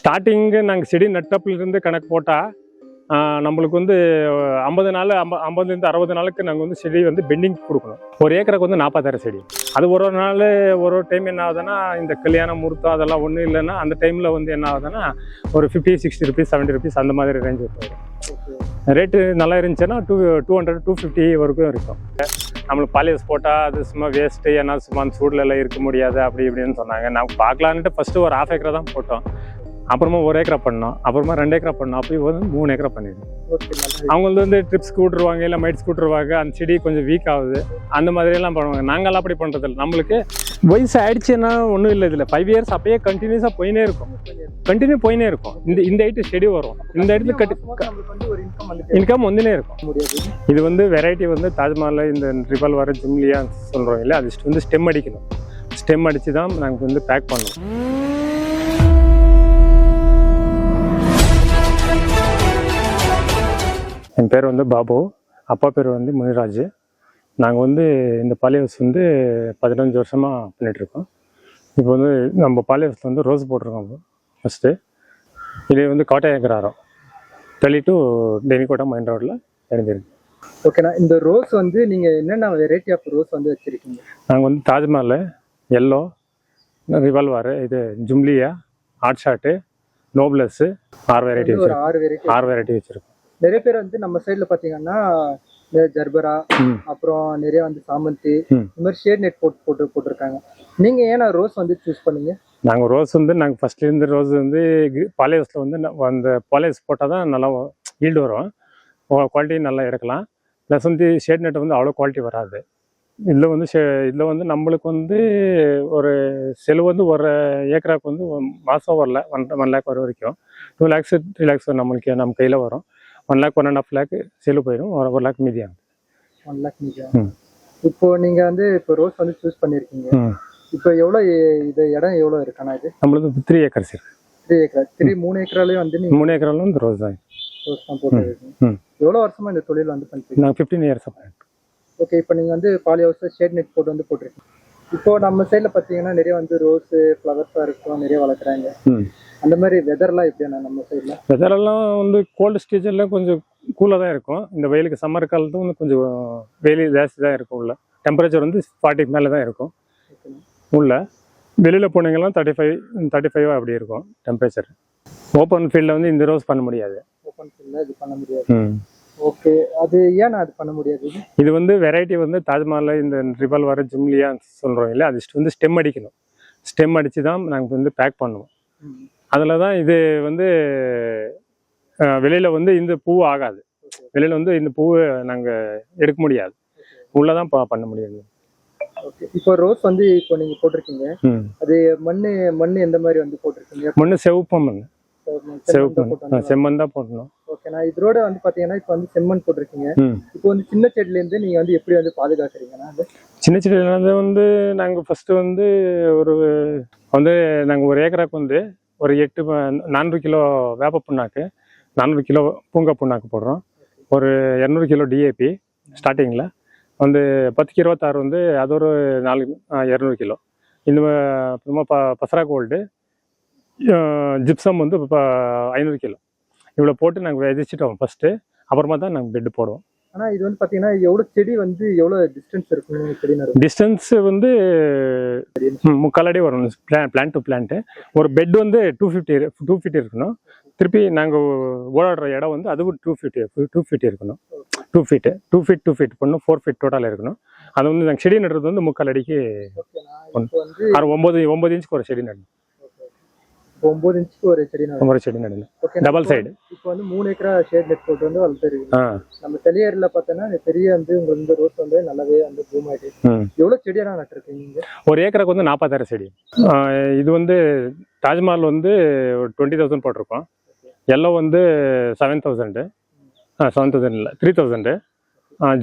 Starting நாங்கள் செடி நட்டப்பிலிருந்து கணக்கு போட்டால் நம்மளுக்கு வந்து 50 நாள் 50லேருந்து 60 நாளுக்கு நாங்கள் வந்து செடி வந்து பெண்டிங் கொடுக்கணும். ஒரு ஏக்கருக்கு வந்து 40,000 செடி. அது ஒரு நாள் ஒரு டைம் என்ன ஆகுதுன்னா, இந்த கல்யாணம் முகூர்த்தம் அதெல்லாம் ஒன்றும் இல்லைன்னா அந்த டைமில் வந்து என்ன ஆகுதுன்னா ஒரு 50, 60 ருபீஸ் 70 ருபீஸ் அந்த மாதிரி ரேஞ்ச் போயிடும். ரேட்டு நல்லா இருந்துச்சுன்னா 200, 250 வரைக்கும் இருக்கும். நம்மளுக்கு பாலியஸ் போட்டால் அது சும்மா வேஸ்ட்டு, ஏன்னா சும்மா அந்த சூடில் எல்லாம் இருக்க முடியாது அப்படி இப்படின்னு சொன்னாங்க. நான் பார்க்கலான்ட்டு ஃபஸ்ட்டு ஒரு 1/2 ஏக்கரை தான் போட்டோம். அப்புறமா 1 ஏக்கரா பண்ணோம், அப்புறமா 2 ஏக்கரா பண்ணோம், அப்போ வந்து 3 ஏக்கரா பண்ணிடுவோம். அவங்க வந்து ட்ரிப்ஸ் கூட்டுருவாங்க, இல்லை மைட்ஸ் கூட்டுருவாங்க, அந்த செடி கொஞ்சம் வீக் ஆகுது, அந்த மாதிரியெல்லாம் பண்ணுவாங்க. நாங்கள்லாம் அப்படி பண்ணுறதில்ல. நம்மளுக்கு வயசு ஆயிடுச்சுன்னா ஒன்றும் இல்லை. இதில் 5 இயர்ஸ் அப்படியே கண்டினியூஸாக போயினே இருக்கும், போயினே இருக்கும். இந்த ஹைட்டு செடி வரும், இந்த இடத்துல இன்கம் வந்துனே இருக்கும். இது வந்து வெரைட்டி வந்து தாஜ்மஹால் இந்த ரிவால்வர் ஜும்லியா சொல்கிறோம் இல்லை, அது வந்து ஸ்டெம் அடிக்கணும். ஸ்டெம் அடித்து தான் நாங்கள் வந்து பேக் பண்ணுவோம். என் பேர் வந்து பாபு, அப்பா பேர் வந்து முனிராஜ். நாங்கள் வந்து இந்த பாலிஹவுஸ் வந்து 15 வருஷமாக பண்ணிகிட்ருக்கோம். இப்போ வந்து நம்ம பாலிஹவுஸில் வந்து ரோஸ் போட்டிருக்கோம் ஃபஸ்ட்டு. இது வந்து காட்டையங்கராரம் டெல்லி டு டெனிகோட்டா மைன் ரோட்டில் இறங்கிருக்கு. ஓகேண்ணா, இந்த ரோஸ் வந்து நீங்கள் என்னென்ன வெரைட்டி ஆஃப் ரோஸ் வந்து வச்சுருக்கீங்க? நாங்கள் வந்து தாஜ்மஹால், எல்லோ, ரிவால்வாரு, இது ஜும்லியா, ஹாட் ஷாட்டு, நோப்லஸ்ஸு 6 வெரைட்டி வச்சுருக்கோம். 6 வெரைட்டி வச்சுருக்கோம். நிறைய பேர் வந்து நம்ம சைடில் பார்த்தீங்கன்னா ஜர்பரா, அப்புறம் நிறைய வந்து சாமந்தி, இந்த மாதிரி ஷேட் நெட் போட்டிருக்காங்க. நீங்கள் ஏன்னா ரோஸ் வந்து சூஸ் பண்ணீங்க? நாங்கள் ரோஸ் வந்து நாங்கள் ஃபஸ்ட்லேருந்து ரோஸ் வந்து பாலிஹவுஸில் வந்து அந்த பாலிஹவுஸ் போட்டால் தான் நல்லா ஈல்டு வரும், குவாலிட்டி நல்லா எடுக்கலாம். ப்ளஸ் வந்து ஷேட் நெட் வந்து அவ்வளோ குவாலிட்டி வராது. இதில் வந்து நம்மளுக்கு வந்து ஒரு செலவு வந்து ஒரு ஏக்கராவுக்கு வந்து மாதம் வரல 1 லேக் வர வரைக்கும் 2 lakhs 3 lakhs நம்மளுக்கு நம்ம கையில் வரும். 1 lakh 1.5 lakh செலவு போயிடும், 1 lakh மீதி ஆகும். 1 lakh மீதி ஆகும். இப்போ நீங்கள் வந்து இப்போ ரோஸ் வந்து சூஸ் பண்ணியிருக்கீங்க. இப்போ எவ்வளோ இது இடம் எவ்வளோ இருக்காண்ணா? இது நம்மளுக்கு 3 acres இருக்கு. 3 ஏக்கர். 3 ஏக்கராலேயே வந்து 3 ஏக்கராலும் இந்த ரோஸ் தான் போட்டுருக்கீங்க. எவ்வளோ வருஷமா இந்த தொழில் வந்து பண்ணிட்டு? நாங்கள் 15 years பண்ணிட்டு. ஓகே, இப்போ நீங்கள் வந்து பாலிஹவுஸில் ஷேட் நெட் போட்டு வந்து போட்டிருக்கீங்க. இப்போ நம்ம சைடில் பார்த்தீங்கன்னா நிறைய வந்து ரோஸு ஃப்ளவர்ஸாக இருக்கும், நிறைய வளர்க்குறாங்க. அந்த மாதிரி வெதர்லாம் எப்படின்னா நம்ம சைடில்? வெதரெல்லாம் வந்து கோல்டு ஸ்டேஜில் கொஞ்சம் கூலாக தான் இருக்கும். இந்த வெயிலுக்கு சம்மர் காலத்தும் வந்து கொஞ்சம் வெயில் ஜாஸ்தி தான் இருக்கும். உள்ள டெம்பரேச்சர் வந்து 40 மேலே தான் இருக்கும். உள்ள வெளியில் போனீங்கன்னா 35 அப்படி இருக்கும் டெம்பரேச்சர். ஓப்பன் ஃபீல்டில் வந்து இந்த ரோஸ் பண்ண முடியாது. ஓப்பன் ஃபீல்டில் இது பண்ண முடியாது. ஓகே, அது ஏன்னா அது பண்ண முடியாது? இது வந்து வெரைட்டி வந்து தாஜ்மஹால் இந்த ரிவால்வர் ஜும்லியா சொல்கிறோம் இல்லை, அது வந்து ஸ்டெம் அடிக்கணும். ஸ்டெம் அடித்து தான் நாங்கள் வந்து பேக் பண்ணுவோம். அதில் தான் இது வந்து வெளியில் வந்து இந்த பூ ஆகாது. வெளியில் வந்து இந்த பூவை நாங்கள் எடுக்க முடியாது, உள்ளே தான் பண்ண முடியாது. ஓகே, இப்போ ரோஸ் வந்து இப்போ நீங்கள் போட்டிருக்கீங்க, அது மண் எந்த மாதிரி வந்து போட்டிருக்கீங்க? மண் செவப்பு மண், செம்மண் தான் போடணும். ஓகே, நான் இதோட வந்து பார்த்தீங்கன்னா இப்போ வந்து செம்மண் போட்டிருக்கீங்க. இப்போ வந்து சின்ன செடியிலேருந்து நீங்கள் வந்து எப்படி வந்து பாதுகாக்கிறீங்கன்னா? சின்ன செடியிலேருந்து வந்து நாங்கள் ஃபஸ்ட்டு வந்து நாங்கள் 1 ஏக்கராக்கு வந்து ஒரு 400 கிலோ வேப்ப புண்ணாக்கு, 400 கிலோ பூங்கா புண்ணாக்கு போடுறோம். ஒரு 200 கிலோ டிஏபி ஸ்டார்டிங்கில் வந்து 10க்கு 26 வந்து அது ஒரு 200 கிலோ. இந்த அப்புறமா பசரா கோல்டு, ஜிப்சம் வந்து 500 கிலோ இவ்வளோ போட்டு நாங்கள் விதைச்சிட்டோம் ஃபஸ்ட்டு. அப்புறமா தான் நாங்கள் பெட்டு போடுவோம். ஆனால் இது வந்து பார்த்தீங்கன்னா எவ்வளோ செடி வந்து எவ்வளோ டிஸ்டன்ஸ் இருக்கும்? செடி டிஸ்டன்ஸ் வந்து 3/4 அடி வரும் பிளான்ட் டு பிளான்ட்டு. ஒரு பெட் வந்து 2 feet இருக்கணும். திருப்பி நாங்கள் ஓடாடுற இடம் வந்து அதுவும் 2 feet இருக்கணும். 2 feet பண்ணணும், 4 feet டோட்டல் இருக்கணும். அது வந்து நாங்கள் செடி நடுறது வந்து 3/4 அடிக்கு 9 இன்ச்சுக்கு ஒரு செடி நடணும். 9 இன்ச்சுக்கு ஒரு செடி நடணும், டபுள் சைடு. இப்போ வந்து 3 ஏக்கரா ஷேட் நெட் போட்டு வந்து வளர்த்துருக்கீங்க. நம்ம தெளியரில் பார்த்தோன்னா பெரிய வந்து உங்களுக்கு இந்த ரோஸ் வந்து நல்லாவே வந்து பூம் ஆகிட்டு. எவ்வளோ செடியெல்லாம் நட்டுருக்கீங்க? 1 ஏக்கருக்கு வந்து 40,000 செடி. இது வந்து தாஜ்மஹால் வந்து 20,000 போட்டிருக்கோம். எல்லோ வந்து 7,000 இல்லை 3,000.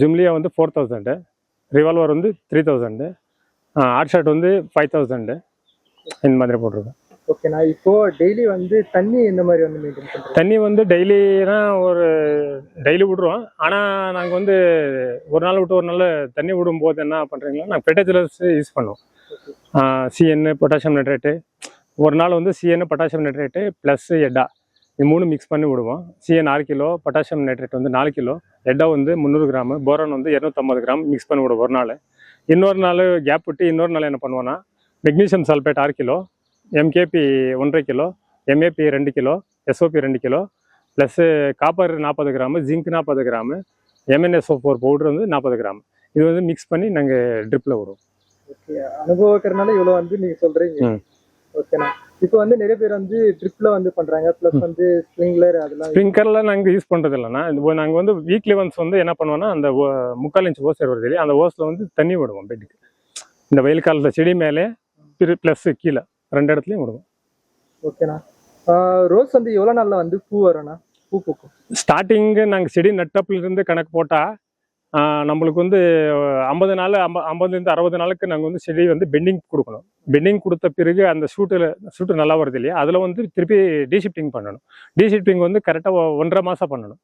ஜும்லியா வந்து 4,000. ரிவால்வர் வந்து 3,000. ஹாட் ஷாட் வந்து 5,000. இந்த மாதிரி போட்டிருக்கோம். ஓகே, நான் இப்போ டெய்லி வந்து தண்ணி இந்த மாதிரி வந்து மெயின்டைன் பண்ணுறேன். தண்ணி வந்து டெய்லி விடுறோம். ஆனால் நாங்கள் வந்து ஒரு நாள் விட்டு ஒரு நாள் தண்ணி விடும்போது என்ன பண்ணுறீங்களா, நாங்கள் ஃபெர்டிலைசர்ஸ் யூஸ் பண்ணுவோம். CN, பொட்டாசியம் நைட்ரேட்டு, ஒரு நாள் வந்து சிஎன் பொட்டாசியம் நைட்ரேட்டு ப்ளஸ் எட்டா இது 3 மிக்ஸ் பண்ணி விடுவோம். சிஎன் 6 கிலோ, பொட்டாசியம் நைட்ரேட் வந்து 4 கிலோ, எட்டா வந்து 300 கிராம், போரான் வந்து 250 கிராம் மிக்ஸ் பண்ணி விடுவோம் ஒரு நாள். இன்னொரு நாள் கேப் விட்டு இன்னொரு நாள் என்ன பண்ணுவோன்னா magnesium sulphate 6 kilo, MKB 1.5 kilo, MAP 2 kilo, SOP 2 kilo, plus copper 40 gram, zinc 40 gram, MnSO4 powder வந்து 40 கிராம். இது வந்து மிக்ஸ் பண்ணி நாங்கள் ட்ரிப்பில் விடுவோம். ஓகே, அனுபவக்கிறனால இவ்வளோ வந்து நீங்கள் சொல்கிறீங்க. ஓகேண்ணா. இப்போ வந்து நிறைய பேர் வந்து ட்ரிப்ல வந்து பண்றாங்க, ப்ளஸ் வந்து ஸ்ப்ரிங்க்லர் அதெல்லாம். ஸ்ப்ரிங்க்லர்லாம் நாங்கள் யூஸ் பண்ணுறது இல்லைன்னா, நாங்கள் வந்து வீக்லி ஒன்ஸ் வந்து என்ன பண்ணுவோம்னா அந்த 3/4 இன்ச் ஓஸ் வருது இல்லையா, அந்த ஓஸில் வந்து தண்ணி விடுவோம் பெட்டுக்கு. இந்த வெயில் காலத்தில் செடி மேலே ப்ளஸ் கீழே 2 இடத்துலையும் விடுவோம். ஓகேண்ணா. ரோஸ் வந்து எவ்வளோ நாளில் வந்து பூ வரும்ண்ணா, பூ பூக்கும்? ஸ்டார்டிங்கு நாங்கள் செடி நட்டப்புலேருந்து கணக்கு போட்டால் நம்மளுக்கு வந்து 50 நாள் 50லேருந்து 60 நாளுக்கு நாங்கள் வந்து செடி வந்து பெண்டிங் கொடுக்கணும். பெண்டிங் கொடுத்த பிறகு அந்த ஷூட்டு நல்லா வருது இல்லையா, அதில் வந்து திருப்பி டீஷிஃப்டிங் பண்ணணும். டீஷிஃப்டிங் வந்து கரெக்டாக 1.5 மாதம் பண்ணணும்.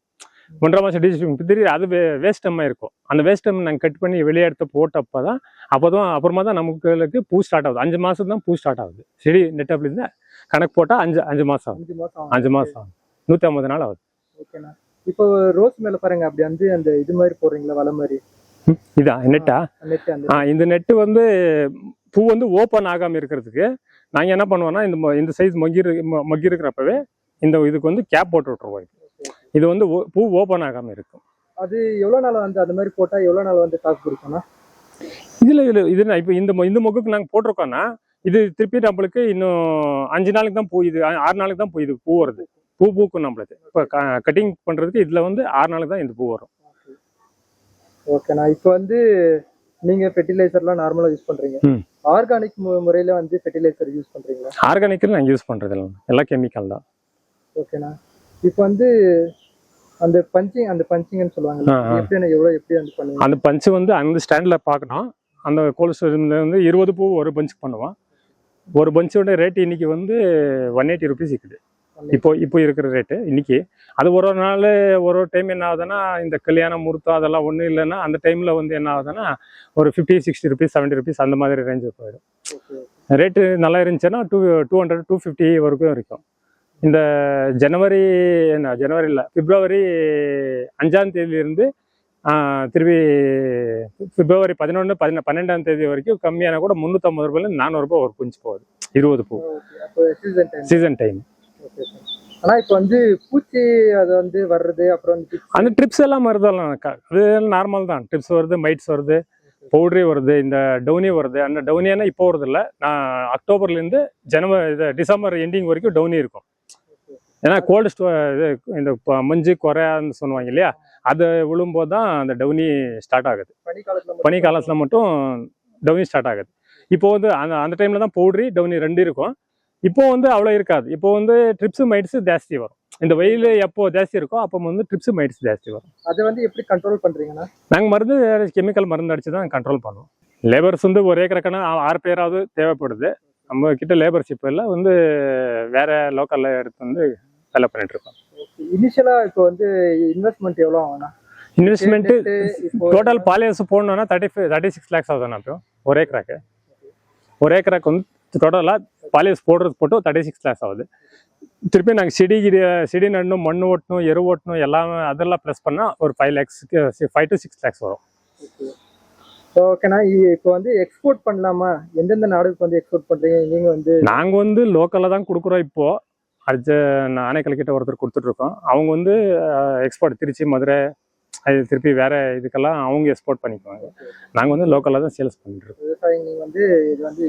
1.5 மாதம் டீஷிஃப்டிங் திருப்பி அது வேஸ்ட் டைமாக இருக்கும். அந்த வேஸ்ட் டைம் நாங்கள் கட் பண்ணி வெளியே எடுத்து போட்டப்போ தான் அப்புறமா தான் நமக்கு பூ ஸ்டார்ட் ஆகுது. 5 மாதம் தான் பூ ஸ்டார்ட் ஆகுது. செடி நெட்டப்லேருந்து கணக்கு போட்டால் 5 மாதம் ஆகுது. 5 மாதம் 150 நாள் ஆகுது. ஓகேண்ணா. இப்போ ரோஸ் மேல பாருங்க, அப்படி வந்து அந்த இது மாதிரி போடுறீங்களா, வலை மாதிரி? இதான் நெட்டா? இந்த நெட்டு வந்து பூ வந்து ஓப்பன் ஆகாம இருக்கிறதுக்கு நாங்க என்ன பண்ணுவோம்னா இந்த சைஸ் மொக்கி இருக்கிறப்பவே இதுக்கு வந்து கேப் போட்டு விட்டுருவோம். இது வந்து பூ ஓப்பன் ஆகாம இருக்கும். அது எவ்வளவு நாள் வந்து அந்த மாதிரி போட்டா எவ்வளவு நாள் வந்து தாக்கு பிடிக்கும்னா? இது இப்போ இந்த மொக்குக்கு நாங்க போட்டிருக்கோம்னா இது திருப்பி நம்மளுக்கு இன்னும் 5 நாளுக்கு தான் பூ, இது 6 நாளுக்கு தான் இது பூ வருது. பூ பூக்கும் நம்மளுக்கு. இப்போ கட்டிங் பண்றதுக்கு இதுல வந்து 6 நாளுக்கு தான் இந்த பூ வரும். ஓகேண்ணா. இப்போ வந்து நீங்க ஃபெர்டிலைசர்லாம் நார்மலா யூஸ் பண்றீங்க, ஆர்கானிக் முறையில வந்து ஃபெர்டிலைசர் யூஸ் பண்றீங்களா? ஆர்கானிக்ல நாங்க யூஸ் பண்றது இல்லை, எல்லாம் கெமிக்கல் தான். ஓகேண்ணா. இப்போ வந்து அந்த பஞ்சிங்னு சொல்லுவாங்க, எப்படி வந்து பண்ணுவீங்க? அந்த பஞ்சு வந்து அந்த ஸ்டாண்ட்ல பார்க்கணும். அந்த கோல்ட் ஸ்டோரேஜ்ல வந்து 20 பூ ஒரு பஞ்சுக்கு பண்ணுவோம். ஒரு பஞ்சோட ரேட் இன்னைக்கு வந்து 180 ருபீஸ் இருக்குது. இப்போ இருக்கிற ரேட்டு இன்னைக்கு. அது ஒரு நாள் ஒரு டைம் என்ன ஆகுதுன்னா, இந்த கல்யாணம் முகூர்த்தம் அதெல்லாம் ஒன்றும் இல்லைன்னா அந்த டைமில் வந்து என்ன ஆகுதுன்னா ஒரு 50-60 ருபீஸ் 70 ருபீஸ் அந்த மாதிரி ரேஞ்சு போயிடும். ரேட்டு நல்லா இருந்துச்சுன்னா 200-250 வரைக்கும் இருக்கும். இந்த ஜனவரி இல்லை, பிப்ரவரி 5ஆம் தேதியிலிருந்து திருப்பி பிப்ரவரி 11, 12ஆம் தேதி வரைக்கும் கம்மியான கூட 350 ரூபாயிலேருந்து 400 ரூபாய் ஒரு குஞ்சு போகுது. 20 பூ சீசன் டைம். ஆனா இப்போ வந்து பூச்சி அது வந்து வர்றது, அப்புறம் அந்த ட்ரிப்ஸ் எல்லாம் வருதெல்லாம் அது நார்மல் தான். ட்ரிப்ஸ் வருது, மைட்ஸ் வருது, பவுடரி வருது, இந்த டவுனி வருது. அந்த டவுனியானா இப்போ வருது இல்லை, நான் அக்டோபர்லேருந்து டிசம்பர் எண்டிங் வரைக்கும் டவுனி இருக்கும். ஏன்னா கோல்டு இது இந்த மஞ்சு குறையான்னு சொல்லுவாங்க இல்லையா, அது விழும்போது தான் அந்த டவுனி ஸ்டார்ட் ஆகுது. பனி காலத்தில் மட்டும் டவுனி ஸ்டார்ட் ஆகுது. இப்போ வந்து அந்த டைமில் தான் பவுடரி டவுனி 2 இருக்கும். இப்போ வந்து அவ்வளோ இருக்காது. இப்போ வந்து ட்ரிப்ஸு மைட்ஸு ஜாஸ்தி வரும். இந்த வெயில் எப்போ ஜாஸ்தி இருக்கோ அப்போ வந்து ட்ரிப்ஸு மைட்ஸ் ஜாஸ்தி வரும். அதை வந்து எப்படி கண்ட்ரோல் பண்ணுறீங்கன்னா? நாங்கள் கெமிக்கல் மருந்து அடித்து தான் கண்ட்ரோல் பண்ணுவோம். லேபர்ஸ் வந்து ஒரு ஏக்கருக்கான 6 பேராவது தேவைப்படுது. நம்ம கிட்ட லேபர்ஷிப் எல்லாம் வந்து வேற லோக்கல்ல எடுத்து வந்து வேலை பண்ணிட்டு இருக்கோம். இனிஷியலா இப்போ வந்து இன்வெஸ்ட்மெண்ட் எவ்வளோ ஆகும்னா? இன்வெஸ்ட்மெண்ட் டோட்டல் பாலியஸ் போடணும்னா 36 lakhs ஆகுதுண்ணா. இப்போ ஒரு ஏக்கராக்கு வந்து டோட்டலாக பாலியஸ் போட்டு 36 lakhs ஆகுது. திருப்பி நாங்கள் செடி நடணும், மண் ஓட்டணும், எரு ஓட்டணும், எல்லாமே அதெல்லாம் ப்ளஸ் பண்ணால் ஒரு 5 to 6 lakhs வரும். ஓகேண்ணா. இப்போ வந்து எக்ஸ்போர்ட் பண்ணலாமா? எந்தெந்த நாடுக்கு வந்து எக்ஸ்போர்ட் பண்ணுறீங்க நீங்கள்? வந்து நாங்கள் வந்து லோக்கலில் தான் கொடுக்குறோம். இப்போது ஆனைக்கல் கிட்ட ஒருத்தர் கொடுத்துட்ருக்கோம். அவங்க வந்து எக்ஸ்போர்ட் திருச்சி, மதுரை, அது திருப்பி வேற இதுக்கெல்லாம் அவங்க எக்ஸ்போர்ட் பண்ணிக்குவாங்க. நாங்கள் வந்து லோக்கலில் தான் சேல்ஸ் பண்ணிட்டுருக்கோம். விவசாயிங்க வந்து இது வந்து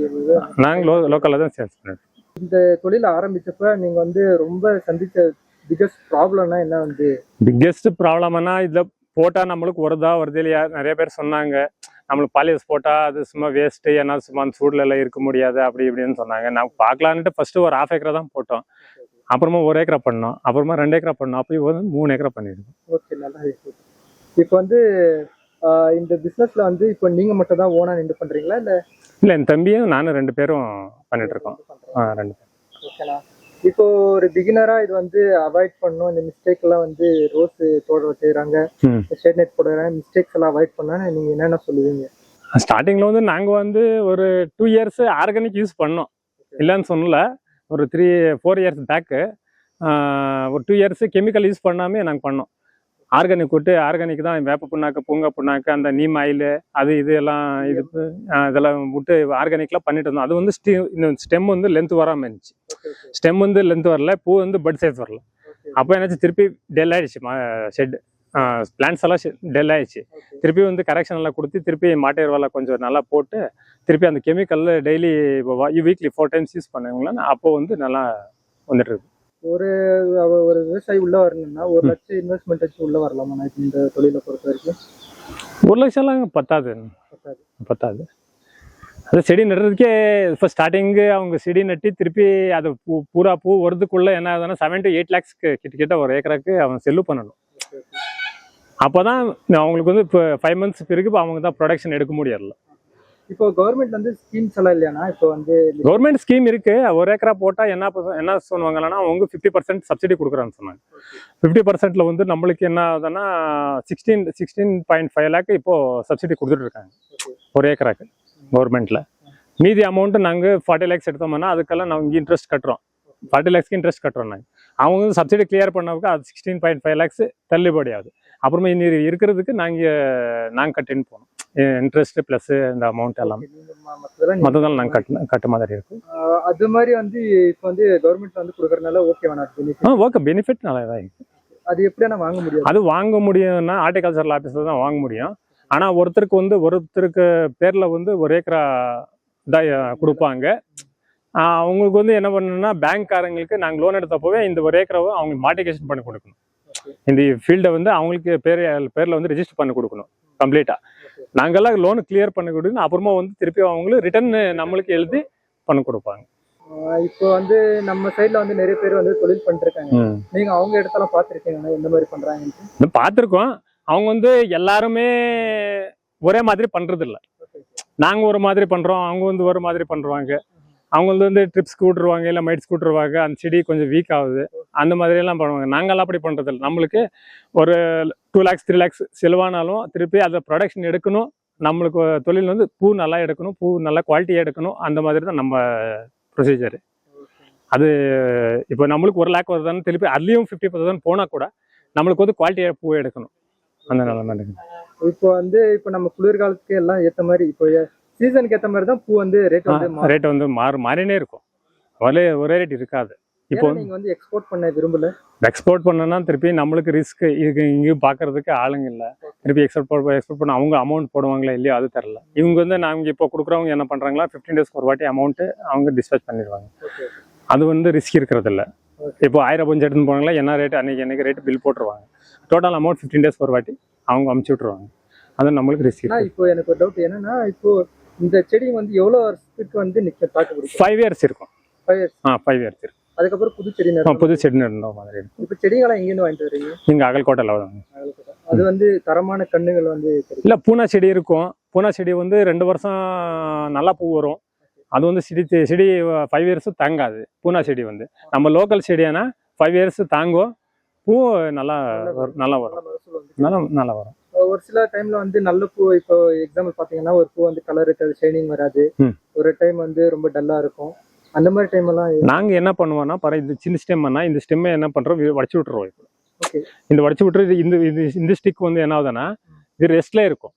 நாங்கள் லோக்கலில் தான் சேல்ஸ் பண்ணிட்டு. இந்த தொழில் ஆரம்பிச்சப்ப நீங்க வந்து ரொம்ப சந்திச்ச பிகெஸ்ட் ப்ராப்ளம்னா என்ன? வந்து பிக்கெஸ்ட் ப்ராப்ளம்னா இதில் போட்டால் நம்மளுக்கு வருது இல்லையா, நிறைய பேர் சொன்னாங்க நம்மளுக்கு பாலியஸ் போட்டால் அது சும்மா வேஸ்ட்டு, ஏன்னா சும்மா அந்த சூடில் எல்லாம் இருக்க முடியாது அப்படி இப்படின்னு சொன்னாங்க. நான் பார்க்கலான்ட்டு ஃபஸ்ட்டு ஒரு 1/2 ஏக்கரை தான் போட்டோம். அப்புறமா 1 ஏக்கரா பண்ணோம், அப்புறமா 2 ஏக்கரா பண்ணோம், அப்போ வந்து 3 ஏக்கரா பண்ணிடுவோம். ஓகே, நல்லா. இப்போ வந்து இந்த பிஸ்னஸ்ல வந்து இப்போ நீங்க மட்டும் தான் ஓனா நின்று பண்றீங்களா? இல்லை என் தம்பியும் நானும் 2 பேரும் பண்ணிட்டு இருக்கோம். 2 பேர். ஓகேண்ணா. இப்போ ஒரு பிகினரா இது வந்து அவாய்ட் பண்ணணும், இந்த மிஸ்டேக் எல்லாம் வந்து ரோஸ் தோட செய்யறாங்க, ஷேட் நெட் போடுறாங்க, மிஸ்டேக்ஸ் எல்லாம் அவாய்ட் பண்ணா நீங்க என்னென்ன சொல்லுவீங்க? ஸ்டார்டிங்ல வந்து நாங்கள் வந்து ஒரு 2 years ஆர்கானிக் யூஸ் பண்ணோம், இல்லைன்னு சொல்லல. ஒரு 4 இயர்ஸ் பேக்கு ஒரு 2 இயர்ஸ் கெமிக்கல் யூஸ் பண்ணாமே நாங்கள் பண்ணோம். ஆர்கானிக் விட்டு ஆர்கானிக் தான் வேப்ப புண்ணாக்கு, பூங்கா புண்ணாக்கு, அந்த நீம் ஆயில், அது இது எல்லாம் இதெல்லாம் விட்டு ஆர்கானிக்லாம் பண்ணிட்டு இருந்தோம். அது வந்து இந்த ஸ்டெம் வந்து லென்த் வராமல் இருந்துச்சு. ஸ்டெம் வந்து லென்த் வரல, பூ வந்து பட் சைஸ் வரல. அப்போ என்னாச்சு, திருப்பி டெல் ஆயிடுச்சு ஷெட். பிளான்ஸ் எல்லாம் டெல் ஆயிடுச்சு. திருப்பி வந்து கரெக்ஷன் எல்லாம் கொடுத்து திருப்பி மாட்டேர்வால கொஞ்சம் நல்லா போட்டு திருப்பி அந்த chemical daily weekly 4 times use பண்ணுங்களேன். அப்போ வந்து நல்லா வந்துட்டு இருக்கு. ஒரு ஒரு விவசாயி உள்ள வரணும்னா 1 லட்சம் இன்வெஸ்ட்மெண்ட் வச்சு உள்ள வரலாமா இந்த தொழிலை பொறுத்த வரைக்கும்? 1 லட்சம்லாம் பத்தாது. அது செடி நடுறதுக்கே இப்போ ஸ்டார்டிங்கு அவங்க செடி நட்டி திருப்பி அது பூரா பூ வரதுக்குள்ள என்ன ஆகுதுன்னா 7 to 8 lakhs கிட்ட ஒரு ஏக்கராக்கு அவன் செல்லு பண்ணணும். அப்போதான் அவங்களுக்கு வந்து இப்போ 5 months பிறகு அவங்க தான் ப்ரொடக்ஷன் எடுக்க முடியல. இப்போ கவர்மெண்ட் வந்து ஸ்கீம்ஸ் எல்லாம் இல்லையானா? இப்போ வந்து கவர்மெண்ட் ஸ்கீம் இருக்கு. 1 ஏக்கரா போட்டா என்ன சொல்லுவாங்கன்னா அவங்க 50% சப்சிடி கொடுக்குறான்னு சொன்னாங்க. 50%ல வந்து நம்மளுக்கு என்ன ஆகுதுன்னா 16.5 lakh இப்போ சப்சிடி கொடுத்துட்டு இருக்காங்க 1 ஏக்கராக்கு கவர்மெண்ட்ல. மீதி அமௌண்ட் நாங்கள் 40 lakhs எடுத்தோம்னா அதுக்கெல்லாம் நாங்கள் இன்ட்ரெஸ்ட் கட்டுறோம். 40 lakhs இன்ட்ரெஸ்ட் கட்டுறோம். நாங்கள் அவங்க வந்து சப்சிடி கிளியர் பண்ணவுக்கு அது 16.5 lakhs தள்ளுபடி ஆகுது. அப்புறமா இன்னும் இருக்கிறதுக்கு நாங்கள் கட்டின்னு போனோம். இன்ட்ரெஸ்ட் ப்ளஸ் இந்த அமௌண்ட் எல்லாம் மற்றதெல்லாம் நாங்கள் கட்ட மாதிரி இருக்கும். அது மாதிரி வந்து இப்போ வந்து கவர்மெண்ட் வந்து கொடுக்கறதுனால ஓகே வேணா? ஓகே, பெனிஃபிட் நல்லா தான் இருக்கு. அது எப்படியா வாங்க முடியும்? அது வாங்க முடியும்னா ஹார்டிகல்ச்சரல் ஆஃபீஸில் தான் வாங்க முடியும். ஆனால் ஒருத்தருக்கு பேரில் வந்து 1 ஏக்கரா தான் கொடுப்பாங்க. அவங்களுக்கு வந்து என்ன பண்ணணும்னா பேங்க்காரங்களுக்கு நாங்கள் லோன் எடுத்தப்போவே இந்த 1 ஏக்கராவை அவங்களுக்கு மாட்டிகேஷன் பண்ணி கொடுக்கணும். இந்த ஃபீல்டை வந்து அவங்களுக்கு பேரில் வந்து ரெஜிஸ்டர் பண்ணி கொடுக்கணும் கம்ப்ளீட்டாக. நாங்கள்லாம் லோனு கிளியர் பண்ணி கொடுக்கணும். அப்புறமா வந்து திருப்பி அவங்களுக்கு ரிட்டர்ன் நம்மளுக்கு எழுதி பண்ணி கொடுப்பாங்க. இப்போ வந்து நம்ம சைட்ல வந்து நிறைய பேர் வந்து தொழில் பண்ணிருக்காங்க. நீங்க அவங்க இடத்தெல்லாம் பார்த்துருக்கீங்கன்னா எந்த மாதிரி பண்றாங்கன்னு? பார்த்துருக்கோம். அவங்க வந்து எல்லாருமே ஒரே மாதிரி பண்றது இல்லை. நாங்கள் ஒரு மாதிரி பண்றோம், அவங்க வந்து ஒரு மாதிரி பண்றாங்க. அவங்க வந்து ட்ரிப்ஸ்க்கு விட்டுருவாங்க, இல்லை மைட்ஸ்க்கு விட்டுருவாங்க. அந்த செடி கொஞ்சம் வீக் ஆகுது, அந்த மாதிரியெல்லாம் பண்ணுவாங்க. நாங்கள்லாம் அப்படி பண்ணுறது இல்லை. நம்மளுக்கு ஒரு 2 lakhs 3 lakhs செலவானாலும் திருப்பி அதை ப்ரொடக்ஷன் எடுக்கணும். நம்மளுக்கு தொழில் வந்து பூ நல்லா எடுக்கணும், பூ நல்லா குவாலிட்டியாக எடுக்கணும். அந்த மாதிரி தான் நம்ம ப்ரொசீஜர். அது இப்போ நம்மளுக்கு 1 lakh வருதுன்னு திருப்பி அதுலேயும் 50% போனால் கூட நம்மளுக்கு வந்து குவாலிட்டியாக பூ எடுக்கணும். அந்த நிலைமை இருக்குது. இப்போ வந்து நம்ம குளிர்காலத்துக்கு எல்லாம் ஏற்ற மாதிரி இப்போ சீசனுக்கு ஏற்ற மாதிரி தான் பூ வந்து ரேட் வந்து மாறினே இருக்கும். ஒரே ரேட் இருக்காது. இப்போ நீங்க வந்து எக்ஸ்போர்ட் பண்ண விரும்பல? எக்ஸ்போர்ட் பண்ணனா திருப்பி நம்மளுக்கு ரிஸ்க் இங்கேயும் பார்க்கறதுக்கு ஆளுங்க இல்லை. திருப்பி எக்ஸ்போர்ட் பண்ண அவங்க அமௌண்ட் போடுவாங்களா இல்லையோ அது தெரில. இவங்க வந்து நாங்கள் இப்போ கொடுக்குறவங்க என்ன பண்ணுறாங்களா 15 days ஒரு வாட்டி அமௌண்ட்டு அவங்க டிஸ்பேச் பண்ணிடுவாங்க. அது வந்து ரிஸ்க் இருக்கிறது இல்லை. இப்போ 1000 கொஞ்சம் எடுத்துன்னு போனாங்களா என்ன ரேட்டு அன்னைக்கு ரேட்டு பில் போட்டுருவாங்க. டோட்டல் அமௌண்ட் 15 days ஒரு வாட்டி அவங்க அமுச்சு விட்ருவாங்க. அது நம்மளுக்கு ரிஸ்க். இப்போ எனக்கு ஒரு டவுட் என்னன்னா, இப்போ இந்த செடி வந்து எவ்வளோ வருஷத்துக்கு வந்து தாக்கு பிடிக்கும்? 5 years இருக்கும். 5 years? 5 years இருக்கும். அதுக்கப்புறம் புது செடி நடுற மாதிரி இருக்கும். இப்போ செடிகளை எங்கேருந்து வாங்கிட்டு வரீங்க? இங்கே அகல்கோட்டையில் தான். அது வந்து தரமான கண்ணுகள் வந்து இல்லை, பூனா செடி இருக்கும். பூனா செடி வந்து 2 வருஷம் நல்லா பூ வரும். அது வந்து செடி 5 years தாங்காது. பூனா செடி வந்து நம்ம லோக்கல் செடியானா 5 years தாங்கும். பூ நல்லா வரும். நல்லா வரும். ஒரு சில டைம்ல வந்து நல்ல பூ, இப்போ எக்ஸாம்பிள் பாத்தீங்கன்னா ஒரு பூ வந்து கலர் இருக்காது, ஷைனிங் வராது. ஒரு டைம் வந்து ரொம்ப டல்லா இருக்கும். அந்த மாதிரி டைம் எல்லாம் நாங்க என்ன பண்ணுவோம்னா இந்த சின்ன ஸ்டெம்னா இந்த ஸ்டெம்மை என்ன பண்றோம், வடிச்சு விட்டுருவோம். இந்த வடிச்சு விட்டுரு இந்த ஸ்டிக் வந்து என்ன ஆகுதுன்னா இது ரெஸ்ட்ல இருக்கும்.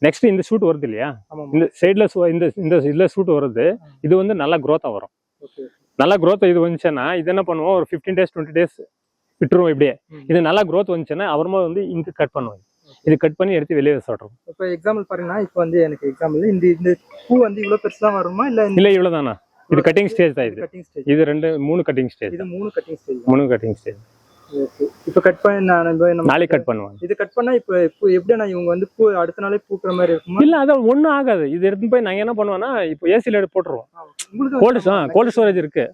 நெக்ஸ்ட் இந்த ஷூட் வருது இல்லையா, இந்த சைட்ல இந்த ஷூட் வருது. இது வந்து நல்லா growth வரும். நல்லா growth இது வந்துச்சுன்னா இது என்ன பண்ணுவோம், ஒரு 15 days 20 days விட்டுருவோம். இப்படியே இது நல்லா growth வந்துச்சுன்னா அப்புறமா வந்து இங்கு கட் பண்ணுவோம். இது கட் பண்ணி எடுத்து வெளியே சொல்றோம். இப்போ எக்ஸாம்பிள் பாருங்கன்னா, இப்போ வந்து எனக்கு எக்ஸாம்பிள் இந்த பூ வந்து இவ்வளவு பெருசா வருமா இல்ல இவ்வளவுதானா? இது கட்டிங் ஸ்டேஜ் தான். இது 3 கட்டிங் ஸ்டேஜ். இது 3 கட்டிங் ஸ்டேஜ். ஓகே. இப்போ கட் பண்ணி நான் நாளைக்கு கட் பண்ணுவாங்க. இது கட் பண்ணா இப்போ எப்படி நான் இவங்க வந்து பூ அடுத்த நாளே பூக்குற மாதிரி இருக்குமா? இல்ல, அது ஒண்ணும் ஆகாது. இது எடுத்து போய் நாங்க என்ன பண்ணுவோம்னா இப்போ ஏசில எடுத்து போட்டுருவோம். கோல்ட் ஸ்டோரேஜ் இருக்கு.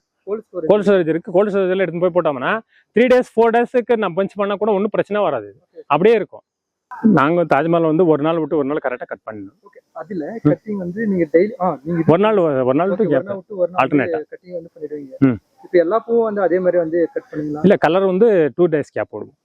கோல்ட் ஸ்டோரேஜ்ல எடுத்து போய் போட்டோம்னா 3 days 4 daysக்கு நான் பஞ்ச் பண்ணா கூட ஒன்றும் பிரச்சனை வராது. அப்படியே இருக்கும். நாங்க தாஜ்மஹால் வந்து ஒரு நாள் விட்டு ஒரு நாள் கரெக்டா கட் பண்ணிடணும். ஓகே. அதுல கட்டிங் வந்து நீங்க டெய்லி நீங்க ஒரு நாள் விட்டு ஆல்டர்னேட்டா கட்டிங் வந்து பண்ணிடுவீங்க. இப்போ எல்லா பூவும் வந்து அதே மாதிரி வந்து கட் பண்ணுவீங்களா? இல்ல, கலர் வந்து 2 days கேப் போடுவோம்.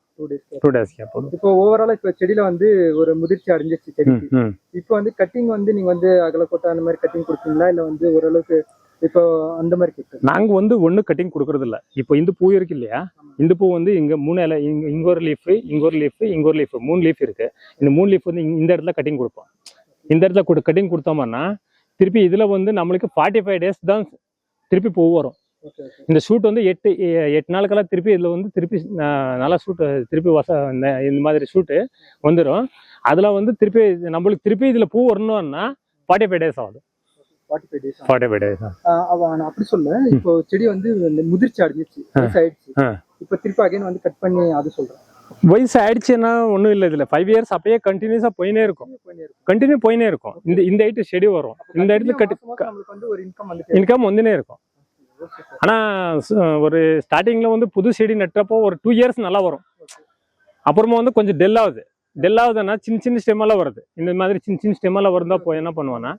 2 days கேப் போடுவோம். இப்போ ஓவராலா இப்போ செடியில வந்து ஒரு முதிர்ச்சி அடைஞ்சிச்சு செடிக்கு. இப்போ வந்து கட்டிங் வந்து நீங்க வந்து அகலக்கோட்டை அந்த மாதிரி கட்டிங் கொடுப்பீங்களா இல்ல வந்து ஓரளவுக்கு இப்போ அந்த மாதிரி கேட்குது. நாங்கள் வந்து ஒன்று கட்டிங் கொடுக்கறது இல்லை. இப்போ இந்த பூ இருக்கு இல்லையா, இந்த பூ வந்து இங்கே 3 இலை, இங்கே ஒரு லீஃபு, இங்கே ஒரு லீஃபு, இங்கே ஒரு லீஃபு, 3 லீஃப் இருக்குது. இந்த 3 லீஃப் வந்து இந்த இடத்துல கட்டிங் கொடுப்போம். இந்த இடத்துல கட்டிங் கொடுத்தோம்னா திருப்பி இதில் வந்து நம்மளுக்கு 45 days தான் திருப்பி பூ வரும். இந்த ஷூட் வந்து 8 நாளுக்கெல்லாம் திருப்பி இதில் வந்து திருப்பி நல்லா ஷூட்டு திருப்பி இந்த மாதிரி ஷூட்டு வந்துடும். அதில் வந்து திருப்பி நம்மளுக்கு திருப்பி இதில் பூ வரணும்னா 45 days ஆகுது. 45 days. அவன் அப்படி சொல்ல, இப்போ செடி வந்து முதிர்ச்சி அடைஞ்சிச்சு, ஆயிடுச்சு, இப்போ திருப்பி அகைன் வந்து கட் பண்ணி அது சொல்றேன். வயசு ஆயிடுச்சுன்னா ஒன்றும் இல்லை. இதில் 5 years அப்படியே கண்டினியூஸாக போயினே இருக்கும். இந்த ஹைட்டு செடி வரும். இந்த இடத்துல இன்கம் வந்துனே இருக்கும். ஆனால் ஒரு ஸ்டார்டிங்கில் வந்து புது செடி நட்டுறப்போ ஒரு 2 years நல்லா வரும். அப்புறமா வந்து கொஞ்சம் டெல் ஆகுதுன்னா சின்ன சின்ன ஸ்டெம்மெல்லாம் வருது. இந்த மாதிரி சின்ன சின்ன ஸ்டெம்மெல்லாம் வருந்தா என்ன பண்ணுவான்னா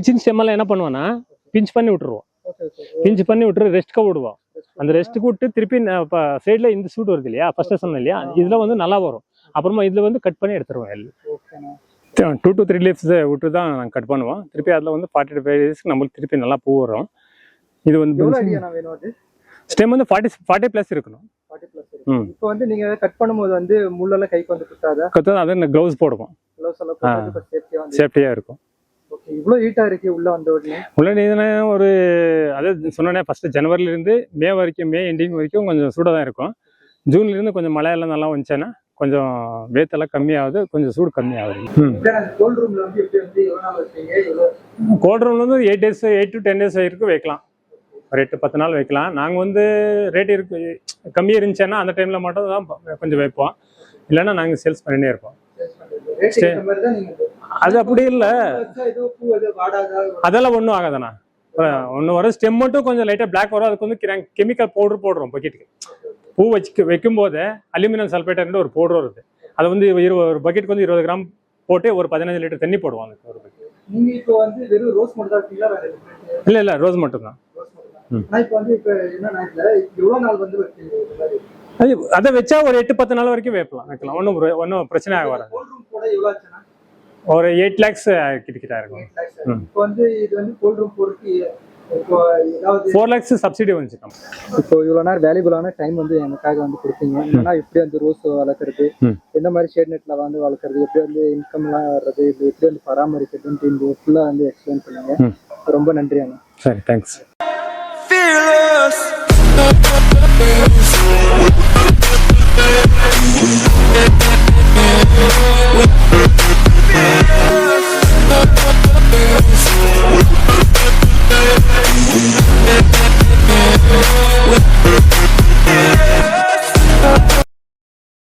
சின்ன ஸ்டெம்மெல்லாம் என்ன பண்ணுவான்னா பிஞ்ச் பண்ணி விட்டுருவோம். பிஞ்ச் பண்ணி விட்டுரு ரெஸ்ட்க்கு விடுவோம். அந்த ரெஸ்ட்டுக்கு விட்டு திருப்பி சைடில் இந்த ஷூட் வருது இல்லையா, ஃபர்ஸ்ட் சொன்னேன் இல்லையா, இதில் வந்து நல்லா வரும். அப்புறமா இதில் வந்து கட் பண்ணி எடுத்துருவோம். 2 to 3 leaves விட்டு தான் நாங்கள் கட் பண்ணுவோம். திருப்பி அதில் வந்து 45 days நம்மளுக்கு திருப்பி நல்லா பூ வரும். இது வந்து ஸ்டெம் வந்து 40 plus இருக்கணும். இப்போ வந்து நீங்க கட் பண்ணும்போது வந்து முள்ளெல்லாம் கைக்கு வந்து குத்தாதா? அதை க்ளவுஸ் போடுவோம். சேஃப்டியா இருக்கும். இவ்வளோ ஹீட்டா இருக்கு உள்ள வந்த உடனே ஒரு அதாவது சொன்னேன், ஃபர்ஸ்ட் ஜனவரியிலேருந்து மே வரைக்கும், மே எண்டிங் வரைக்கும் கொஞ்சம் சூடாக தான் இருக்கும். ஜூன்லேருந்து கொஞ்சம் மழையெல்லாம் நல்லா வந்துச்சுன்னா கொஞ்சம் வேத்தெல்லாம் கம்மியாகுது, கொஞ்சம் சூடு கம்மியாகுது. கோல்ட் ரூம்ல வந்து எப்படி வந்து எவ்வளவு நாள் வைப்பீங்க? கோல்ட் ரூம்ல வந்து 8 to 10 days வரைக்கும் வைக்கலாம். ஒரு 8-10 நாள் வைக்கலாம். நாங்கள் வந்து ரேட் இருக்கு கம்மியாக இருந்துச்சுன்னா அந்த டைமில் மட்டும் தான் கொஞ்சம் வைப்போம். இல்லைன்னா நாங்கள் சேல்ஸ் பண்ணினே இருப்போம். அது அப்படி இல்லை, அதெல்லாம் ஒன்றும் ஆகாதுண்ணா. ஒன்று வரும், ஸ்டெம் மட்டும் கொஞ்சம் லைட்டாக பிளாக் வரும். அதுக்கு வந்து கெமிக்கல் பவுடர் போடுறோம் பக்கெட்டுக்கு. பூ வைக்கும் போது அலுமினியம் சல்பேட் ஒரு பவுடர் வருது. அதை வந்து ஒரு பக்கெட்டுக்கு வந்து 20 கிராம் போட்டு ஒரு 15 லிட்டர் தண்ணி போடுவாங்க ஒரு பக்கெட். நீங்க இப்போ வந்து வெறும் ரோஸ் மட்டும் தான் இருக்கீங்களா? இல்லை ரோஸ் மட்டும் தான். அதை வச்சா ஒரு 8-10 நாள் வரைக்கும் வைக்கலாம். ஒன்றும் பிரச்சனை ஆக வராது. ஒரு 8 lakhs கிட்ட இருக்கும். இப்போ வந்து இது வந்து கோல்ட் ரூம் போறதுக்கு 4 lakhs சப்சிடி வந்துச்சு. இப்போ இவ்வளவு நேரம் வேல்யூபிளான டைம் வந்து எனக்காக வந்து கொடுத்தீங்க. ஏன்னா எப்படி வந்து ரோஸ் வளர்க்குறது, எந்த மாதிரி ஷேட் நெட்ல வந்து வளர்க்குறது, எப்படி வந்து இன்கம் எல்லாம் வர்றது, எப்படி வந்து பராமரிக்கிறதுன்னு ஃபுல்லா வந்து எக்ஸ்பிளைன் பண்ணுங்க. ரொம்ப நன்றி அண்ணா. சரி, தேங்க்ஸ். Fearless.